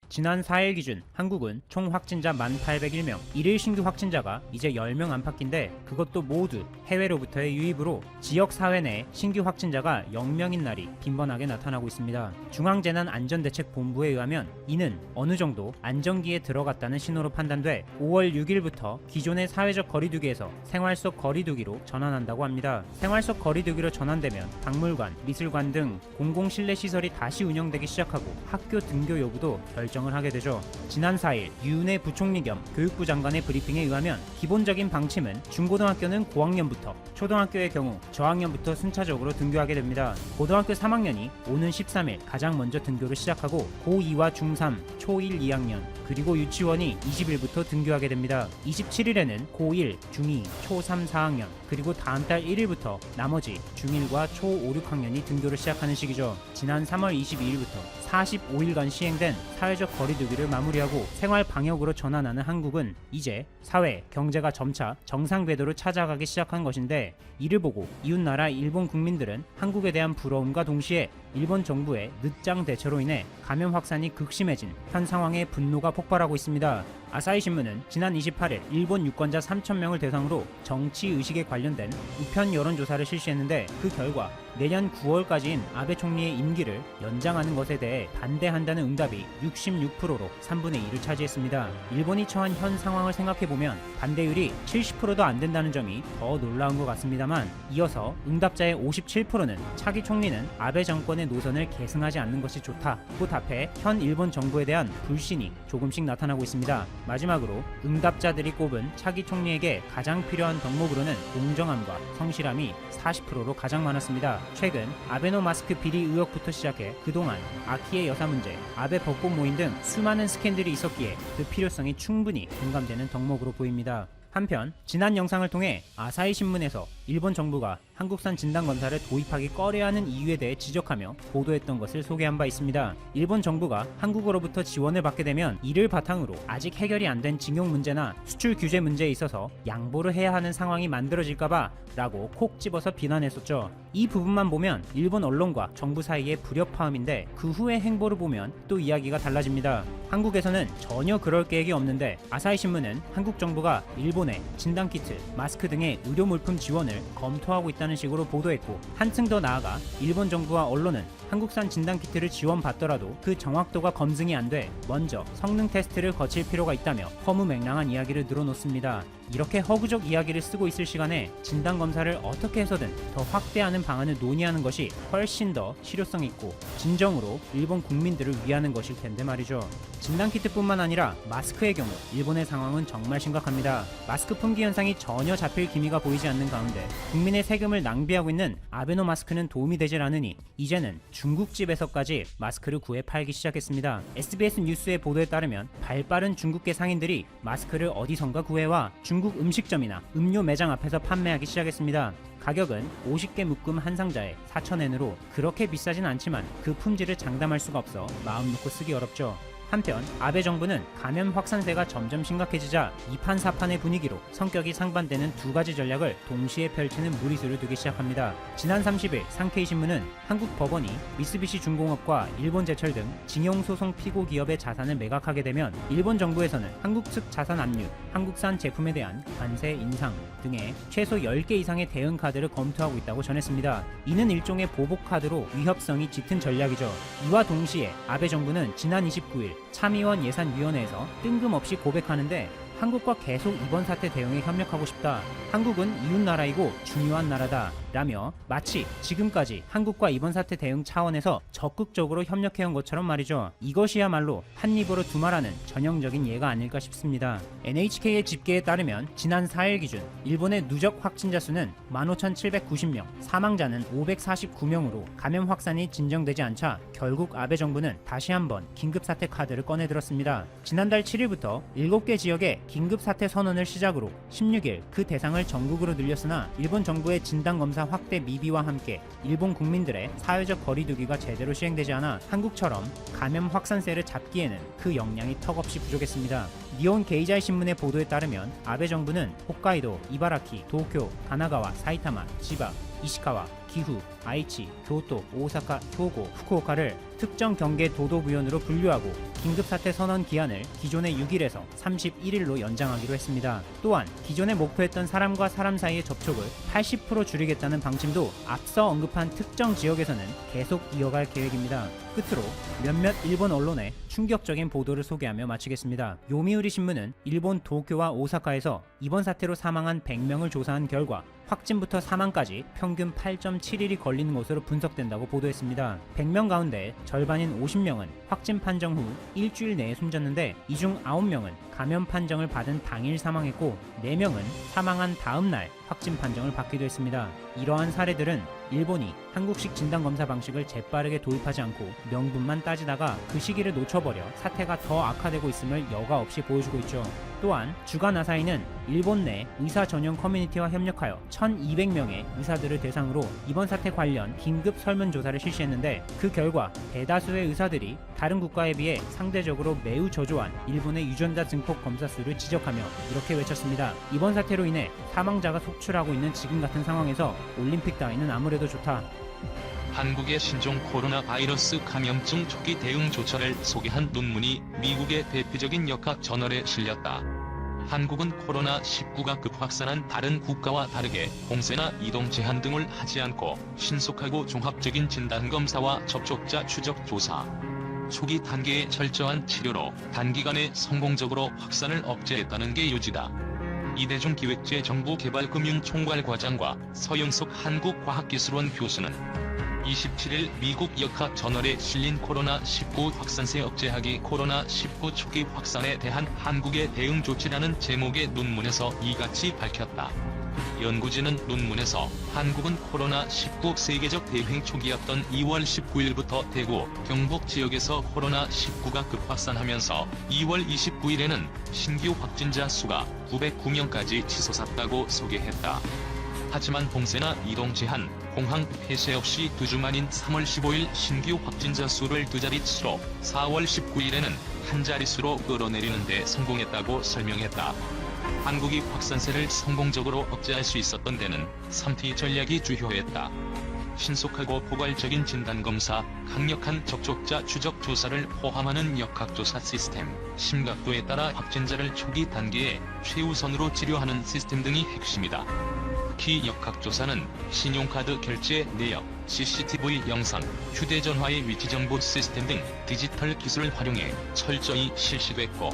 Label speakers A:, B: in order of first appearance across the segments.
A: 지난 4일 기준 한국은 총 확진자 1,801명, 일일 신규 확진자가 이제 10명 안팎인데 그것도 모두 해외로부터의 유입으로 지역 사회 내 신규 확진자가 0명인 날이 빈번하게 나타나고 있습니다. 중앙재난안전대책본부에 의하면 이는 어느 정도 안정기에 들어갔다는 신호로 판단돼 5월 6일부터 기존의 사회적 거리두기에서 생활 속 거리두기로 전환한다고 합니다. 생활 속 거리두기로 전환되면 박물관, 미술관 등 공공실내시설이 다시 운영되기 시작하고 학교 등교 여부도 결정을 하게 되죠. 지난 4일 유은혜 부총리 겸 교육부 장관의 브리핑에 의하면 기본적인 방침은 중고등학교는 고학년부터, 초등학교의 경우 저학년부터 순차적으로 등교하게 됩니다. 고등학교 3학년이 오는 13일 가장 먼저 등교를 시작하고 고2와 중3, 초1, 2학년, 그리고 유치원이 20일부터 등교하게 됩니다. 27일에는 고1, 중2, 초3, 4학년, 그리고 다음 달 1일부터 나머지 중1과 초5, 6학년이 등교를 시작하는 시기죠. 지난 3월 22일부터 45일간 시행된 사회적 거리두기를 마무리하고 생활 방역으로 전환하는 한국은 이제 사회, 경제가 점차 정상 궤도를 찾아가기 시작한 것인데, 이를 보고 이웃나라 일본 국민들은 한국에 대한 부러움과 동시에 일본 정부의 늦장 대처로 인해 감염 확산이 극심해진 현 상황에 분노가 폭발하고 있습니다. 아사히 신문은 지난 28일 일본 유권자 3,000명을 대상으로 정치 의식에 관련된 우편 여론조사를 실시했는데, 그 결과 내년 9월까지인 아베 총리의 임기를 연장하는 것에 대해 반대한다는 응답이 66%로 3분의 2를 차지했습니다. 일본이 처한 현 상황을 생각해보면 반대율이 70%도 안 된다는 점이 더 놀라운 것 같습니다만, 이어서 응답자의 57%는 차기 총리는 아베 정권의 노선을 계승하지 않는 것이 좋다고 답해 현 일본 정부에 대한 불신이 조금씩 나타나고 있습니다. 마지막으로 응답자들이 꼽은 차기 총리에게 가장 필요한 덕목으로는 공정함과 성실함이 40%로 가장 많았습니다. 최근 아베노 마스크 비리 의혹부터 시작해 그동안 아키의 여사 문제, 아베 벚꽃 모임 등 수많은 스캔들이 있었기에 그 필요성이 충분히 공감되는 덕목으로 보입니다. 한편 지난 영상을 통해 아사히 신문에서 일본 정부가 한국산 진단검사를 도입하기 꺼려하는 이유에 대해 지적하며 보도했던 것을 소개한 바 있습니다. 일본 정부가 한국으로부터 지원을 받게 되면 이를 바탕으로 아직 해결이 안 된 징용 문제나 수출 규제 문제에 있어서 양보를 해야 하는 상황이 만들어질까봐 라고 콕 집어서 비난했었죠. 이 부분만 보면 일본 언론과 정부 사이의 불협화음인데, 그 후의 행보를 보면 또 이야기가 달라집니다. 한국에서는 전혀 그럴 계획이 없는데 아사히 신문은 한국 정부가 일본에 진단키트, 마스크 등의 의료 물품 지원을 검토하고 있다는 식으로 보도했고, 한층 더 나아가 일본 정부와 언론은 한국산 진단키트를 지원받더라도 그 정확도가 검증이 안 돼 먼저 성능 테스트를 거칠 필요가 있다며 허무맹랑한 이야기를 늘어놓습니다. 이렇게 허구적 이야기를 쓰고 있을 시간에 진단검사를 어떻게 해서든 더 확대하는 방안을 논의하는 것이 훨씬 더 실효성 있고 진정으로 일본 국민들을 위하는 것일 텐데 말이죠. 진단키트뿐만 아니라 마스크의 경우 일본의 상황은 정말 심각합니다. 마스크 품귀 현상이 전혀 잡힐 기미가 보이지 않는 가운데 국민의 세금을 낭비하고 있는 아베노 마스크는 도움이 되질 않으니 이제는 중국집에서까지 마스크를 구해 팔기 시작했습니다. SBS 뉴스의 보도에 따르면 발빠른 중국계 상인들이 마스크를 어디선가 구해와 중국 음식점이나 음료 매장 앞에서 판매하기 시작했습니다. 가격은 50개 묶음 한 상자에 4,000엔으로 그렇게 비싸진 않지만 그 품질을 장담할 수가 없어 마음 놓고 쓰기 어렵죠. 한편 아베 정부는 감염 확산세가 점점 심각해지자 이판사판의 분위기로 성격이 상반되는 두 가지 전략을 동시에 펼치는 무리수를 두기 시작합니다. 지난 30일 상케이 신문은 한국 법원이 미쓰비시 중공업과 일본제철 등 징용소송 피고 기업의 자산을 매각하게 되면 일본 정부에서는 한국 측 자산 압류, 한국산 제품에 대한 관세 인상 등의 최소 10개 이상의 대응 카드를 검토하고 있다고 전했습니다. 이는 일종의 보복 카드로 위협성이 짙은 전략이죠. 이와 동시에 아베 정부는 지난 29일 참의원 예산위원회에서 뜬금없이 고백하는데, 한국과 계속 이번 사태 대응에 협력하고 싶다. 한국은 이웃나라이고 중요한 나라다. 라며 마치 지금까지 한국과 이번 사태 대응 차원에서 적극적으로 협력해온 것처럼 말이죠. 이것이야말로 한 입으로 두말하는 전형적인 예가 아닐까 싶습니다. NHK의 집계에 따르면 지난 4일 기준 일본의 누적 확진자 수는 15,790명, 사망자는 549명으로 감염 확산이 진정되지 않자 결국 아베 정부는 다시 한번 긴급사태 카드를 꺼내들었습니다. 지난달 7일부터 7개 지역에 긴급사태 선언을 시작으로 16일 그 대상을 전국으로 늘렸으나 일본 정부의 진단검사 확대 미비와 함께 일본 국민들의 사회적 거리두기가 제대로 시행되지 않아 한국처럼 감염 확산세를 잡기에는 그 역량이 턱없이 부족했습니다. 니혼 게이자이 신문의 보도에 따르면 아베 정부는 홋카이도, 이바라키, 도쿄, 가나가와, 사이타마, 지바, 이시카와, 기후, 아이치, 교토, 오사카, 효고, 후쿠오카를 특정 경계 도도부연으로 분류하고 긴급사태 선언 기한을 기존의 6일에서 31일로 연장하기로 했습니다. 또한 기존에 목표했던 사람과 사람 사이의 접촉을 80% 줄이겠다는 방침도 앞서 언급한 특정 지역에서는 계속 이어갈 계획입니다. 끝으로 몇몇 일본 언론의 충격적인 보도를 소개하며 마치겠습니다. 요미우리 신문은 일본 도쿄와 오사카에서 이번 사태로 사망한 100명을 조사한 결과 확진부터 사망까지 평균 8.7일이 걸리는 것으로 분석된다고 보도했습니다. 100명 가운데 절반인 50명은 확진 판정 후 일주일 내에 숨졌는데 이 중 9명은 감염 판정을 받은 당일 사망했고 4명은 사망한 다음 날 확진 판정을 받기도 했습니다. 이러한 사례들은 일본이 한국식 진단검사 방식을 재빠르게 도입하지 않고 명분만 따지다가 그 시기를 놓쳐버려 사태가 더 악화되고 있음을 여과 없이 보여주고 있죠. 또한 주간 아사히는 일본 내 의사 전용 커뮤니티와 협력하여 1200명의 의사들을 대상으로 이번 사태 관련 긴급 설문조사를 실시했는데 그 결과 대다수의 의사들이 다른 국가에 비해 상대적으로 매우 저조한 일본의 유전자 증폭 검사 수를 지적하며 이렇게 외쳤습니다. 이번 사태로 인해 사망자가 속출하고 있는 지금 같은 상황에서 올림픽 따위는 아무래도 좋다.
B: 한국의 신종 코로나 바이러스 감염증 초기 대응 조처를 소개한 논문이 미국의 대표적인 역학 저널에 실렸다. 한국은 코로나19가 급확산한 다른 국가와 다르게 공세나 이동 제한 등을 하지 않고 신속하고 종합적인 진단검사와 접촉자 추적 조사, 초기 단계의 철저한 치료로 단기간에 성공적으로 확산을 억제했다는 게 요지다. 이대중 기획재 정부개발금융총괄과장과 서영석 한국과학기술원 교수는 27일 미국 역학 저널에 실린 코로나19 확산세 억제하기 코로나19 초기 확산에 대한 한국의 대응 조치라는 제목의 논문에서 이같이 밝혔다. 연구진은 논문에서 한국은 코로나19 세계적 대행 초기였던 2월 19일부터 대구, 경북 지역에서 코로나19가 급확산하면서 2월 29일에는 신규 확진자 수가 909명까지 치솟았다고 소개했다. 하지만 봉쇄나 이동 제한, 공항 폐쇄 없이 2주 만인 3월 15일 신규 확진자 수를 2자릿수로 4월 19일에는 한 자릿수로 끌어내리는 데 성공했다고 설명했다. 한국이 확산세를 성공적으로 억제할 수 있었던 데는 3T 전략이 주요했다. 신속하고 포괄적인 진단검사, 강력한 접촉자 추적 조사를 포함하는 역학조사 시스템, 심각도에 따라 확진자를 초기 단계에 최우선으로 치료하는 시스템 등이 핵심이다. 특히 역학조사는 신용카드 결제 내역, CCTV 영상, 휴대전화의 위치정보 시스템 등 디지털 기술을 활용해 철저히 실시됐고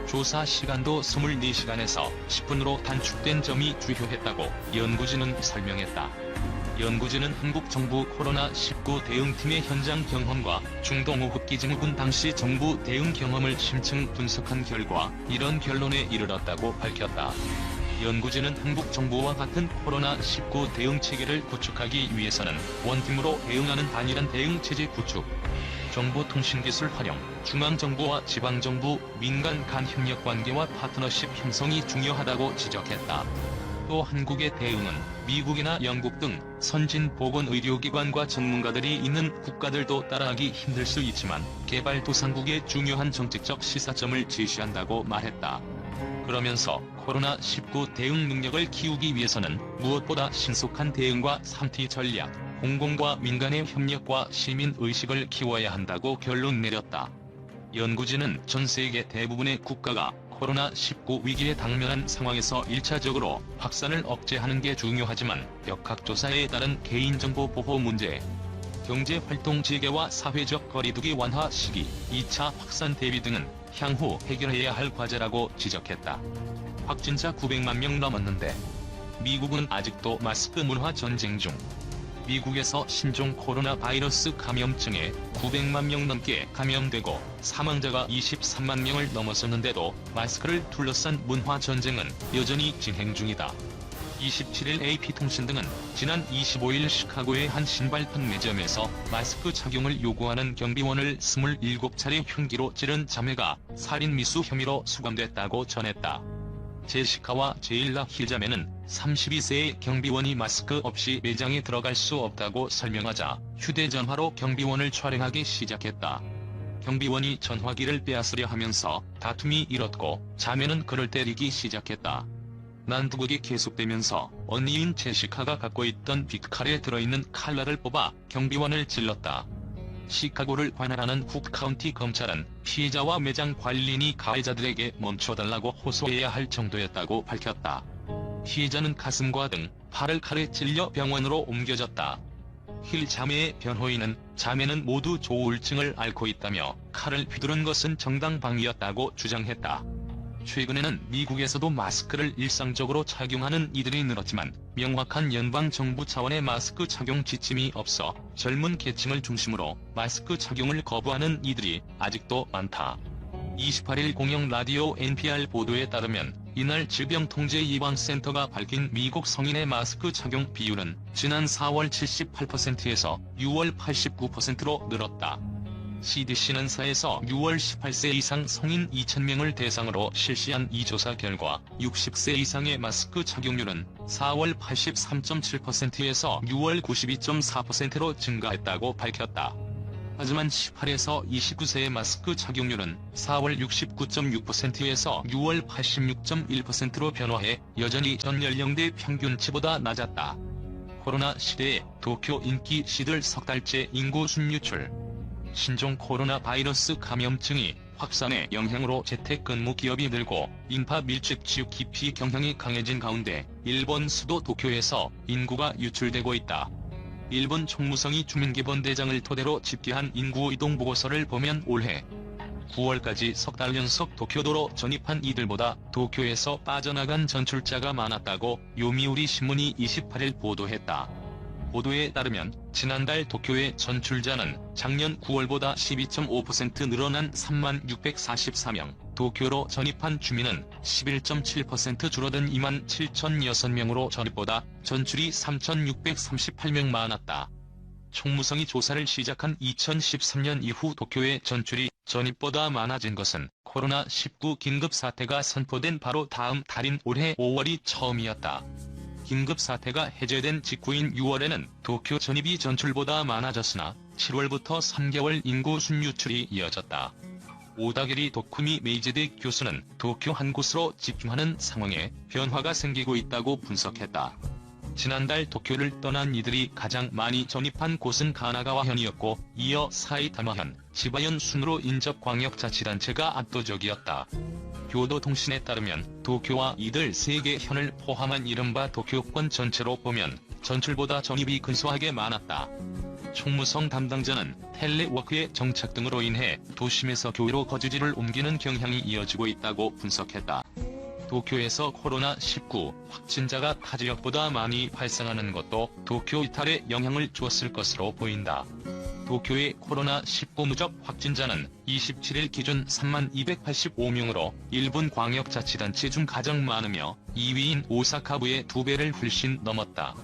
B: 조사 시간도 24시간에서 10분으로 단축된 점이 주요했다고 연구진은 설명했다. 연구진은 한국 정부 코로나19 대응팀의 현장 경험과 중동호흡기 증후군 당시 정부 대응 경험을 심층 분석한 결과 이런 결론에 이르렀다고 밝혔다. 연구진은 한국 정부와 같은 코로나19 대응 체계를 구축하기 위해서는 원팀으로 대응하는 단일한 대응 체제 구축, 정보통신기술 활용, 중앙정부와 지방정부, 민간 간 협력 관계와 파트너십 형성이 중요하다고 지적했다. 또 한국의 대응은 미국이나 영국 등 선진 보건의료기관과 전문가들이 있는 국가들도 따라하기 힘들 수 있지만 개발도상국의 중요한 정책적 시사점을 제시한다고 말했다. 그러면서 코로나19 대응 능력을 키우기 위해서는 무엇보다 신속한 대응과 3T 전략, 공공과 민간의 협력과 시민의식을 키워야 한다고 결론 내렸다. 연구진은 전 세계 대부분의 국가가 코로나19 위기에 당면한 상황에서 1차적으로 확산을 억제하는 게 중요하지만 역학조사에 따른 개인정보 보호 문제, 경제활동 재개와 사회적 거리두기 완화 시기, 2차 확산 대비 등은 향후 해결해야 할 과제라고 지적했다. 확진자 900만 명 넘었는데 미국은 아직도 마스크 문화 전쟁 중. 미국에서 신종 코로나 바이러스 감염증에 900만 명 넘게 감염되고 사망자가 23만 명을 넘어섰는데도 마스크를 둘러싼 문화 전쟁은 여전히 진행 중이다. 27일 AP통신 등은 지난 25일 시카고의 한 신발 판매점에서 마스크 착용을 요구하는 경비원을 27차례 흉기로 찌른 자매가 살인 미수 혐의로 수감됐다고 전했다. 제시카와 제일라 힐자매는 32세의 경비원이 마스크 없이 매장에 들어갈 수 없다고 설명하자 휴대전화로 경비원을 촬영하기 시작했다. 경비원이 전화기를 빼앗으려 하면서 다툼이 일었고 자매는 그를 때리기 시작했다. 난투극이 계속되면서 언니인 제시카가 갖고 있던 빅칼에 들어있는 칼날을 뽑아 경비원을 찔렀다. 시카고를 관할하는 쿡 카운티 검찰은 피해자와 매장 관리인이 가해자들에게 멈춰달라고 호소해야 할 정도였다고 밝혔다. 피해자는 가슴과 등, 팔을 칼에 찔려 병원으로 옮겨졌다. 힐 자매의 변호인은 자매는 모두 조울증을 앓고 있다며 칼을 휘두른 것은 정당방위였다고 주장했다. 최근에는 미국에서도 마스크를 일상적으로 착용하는 이들이 늘었지만 명확한 연방정부 차원의 마스크 착용 지침이 없어 젊은 계층을 중심으로 마스크 착용을 거부하는 이들이 아직도 많다. 28일 공영 라디오 NPR 보도에 따르면 이날 질병통제예방센터가 밝힌 미국 성인의 마스크 착용 비율은 지난 4월 78%에서 6월 89%로 늘었다. CDC는 사에서 6월 18세 이상 성인 2,000명을 대상으로 실시한 이 조사 결과 60세 이상의 마스크 착용률은 4월 83.7%에서 6월 92.4%로 증가했다고 밝혔다. 하지만 18에서 29세의 마스크 착용률은 4월 69.6%에서 6월 86.1%로 변화해 여전히 전 연령대 평균치보다 낮았다. 코로나 시대에 도쿄 인기 시들 석 달째 인구 순유출. 신종 코로나 바이러스 감염증이 확산의 영향으로 재택근무 기업이 늘고 인파 밀집 지역 기피 경향이 강해진 가운데 일본 수도 도쿄에서 인구가 유출되고 있다. 일본 총무성이 주민기본대장을 토대로 집계한 인구 이동 보고서를 보면 올해 9월까지 석 달 연속 도쿄도로 전입한 이들보다 도쿄에서 빠져나간 전출자가 많았다고 요미우리 신문이 28일 보도했다. 보도에 따르면 지난달 도쿄의 전출자는 작년 9월보다 12.5% 늘어난 3644명, 도쿄로 전입한 주민은 11.7% 줄어든 27,006명으로 전입보다 전출이 3638명 많았다. 총무성이 조사를 시작한 2013년 이후 도쿄의 전출이 전입보다 많아진 것은 코로나19 긴급사태가 선포된 바로 다음 달인 올해 5월이 처음이었다. 긴급사태가 해제된 직후인 6월에는 도쿄 전입이 전출보다 많아졌으나 7월부터 3개월 인구 순유출이 이어졌다. 오다게리 도쿠미 메이제대 교수는 도쿄 한 곳으로 집중하는 상황에 변화가 생기고 있다고 분석했다. 지난달 도쿄를 떠난 이들이 가장 많이 전입한 곳은 가나가와현이었고 이어 사이타마현, 지바현 순으로 인접광역자치단체가 압도적이었다. 교도통신에 따르면 도쿄와 이들 3개 현을 포함한 이른바 도쿄권 전체로 보면 전출보다 전입이 근소하게 많았다. 총무성 담당자는 텔레워크의 정착 등으로 인해 도심에서 교외로 거주지를 옮기는 경향이 이어지고 있다고 분석했다. 도쿄에서 코로나19 확진자가 타 지역보다 많이 발생하는 것도 도쿄 이탈에 영향을 주었을 것으로 보인다. 도쿄의 코로나19 누적 확진자는 27일 기준 3285명으로 일본 광역자치단체 중 가장 많으며 2위인 오사카부의 2배를 훨씬 넘었다.